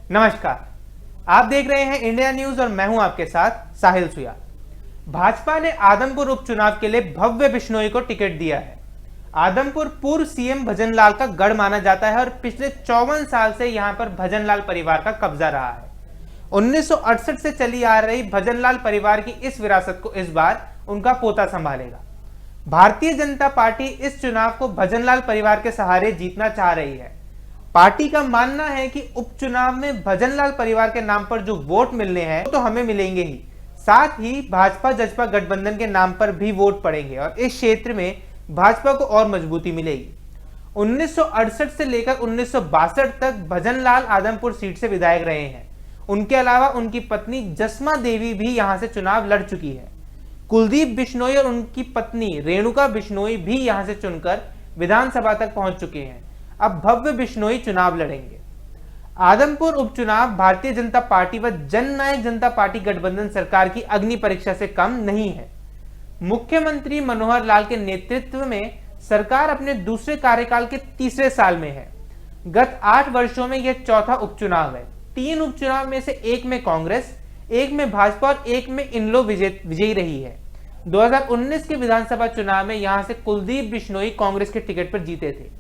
नमस्कार, आप देख रहे हैं इंडिया न्यूज और मैं हूं आपके साथ साहिल सुया। भाजपा ने आदमपुर उपचुनाव के लिए भव्य बिश्नोई को टिकट दिया है। आदमपुर पूर्व सीएम भजनलाल का गढ़ माना जाता है और पिछले 54 साल से यहां पर भजनलाल परिवार का कब्जा रहा है। 1968 से चली आ रही भजनलाल परिवार की इस विरासत को इस बार उनका पोता संभालेगा। भारतीय जनता पार्टी इस चुनाव को भजनलाल परिवार के सहारे जीतना चाह रही है। पार्टी का मानना है कि उपचुनाव में भजनलाल परिवार के नाम पर जो वोट मिलने हैं तो हमें मिलेंगे ही, साथ ही भाजपा जसपा गठबंधन के नाम पर भी वोट पड़ेंगे और इस क्षेत्र में भाजपा को और मजबूती मिलेगी। 1968 से लेकर 1962 तक भजनलाल आदमपुर सीट से विधायक रहे हैं। उनके अलावा उनकी पत्नी जसमा देवी भी यहां से चुनाव लड़ चुकी है। कुलदीप बिश्नोई और उनकी पत्नी रेणुका बिश्नोई भी यहां से चुनकर विधानसभा तक पहुंच चुके हैं। अब भव्य बिश्नोई चुनाव लड़ेंगे। आदमपुर उपचुनाव भारतीय जनता पार्टी व जननायक जनता पार्टी गठबंधन सरकार की अग्नि परीक्षा से कम नहीं है। मुख्यमंत्री मनोहर लाल के नेतृत्व में सरकार अपने दूसरे कार्यकाल के तीसरे साल में है। गत 8 वर्षों में यह चौथा उपचुनाव है। 3 उपचुनाव में से एक में कांग्रेस, एक में भाजपा और एक में इनलो विजयी रही है। 2019 के विधानसभा चुनाव में यहां से कुलदीप बिश्नोई कांग्रेस के टिकट पर जीते थे।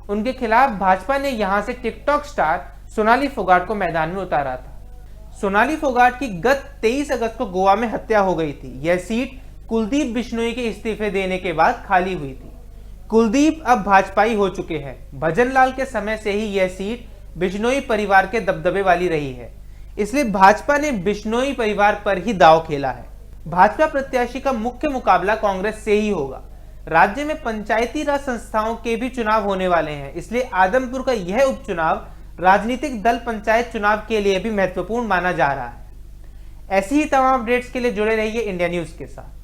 उनके खिलाफ भाजपा ने यहां से टिकटॉक स्टार सोनाली फोगाट को मैदान में उतारा था। सोनाली फोगाट की गत 23 अगस्त को गोवा में हत्या हो गई थी। यह सीट कुलदीप बिश्नोई के इस्तीफे देने के बाद खाली हुई थी। कुलदीप अब भाजपाई हो चुके हैं। भजनलाल के समय से ही यह सीट बिश्नोई परिवार के दबदबे वाली रही है, इसलिए भाजपा ने बिश्नोई परिवार पर ही दांव खेला है। भाजपा प्रत्याशी का मुख्य मुकाबला कांग्रेस से ही होगा। राज्य में पंचायती राज संस्थाओं के भी चुनाव होने वाले हैं, इसलिए आदमपुर का यह उपचुनाव राजनीतिक दल पंचायत चुनाव के लिए भी महत्वपूर्ण माना जा रहा है। ऐसी ही तमाम अपडेट्स के लिए जुड़े रहिए इंडिया न्यूज के साथ।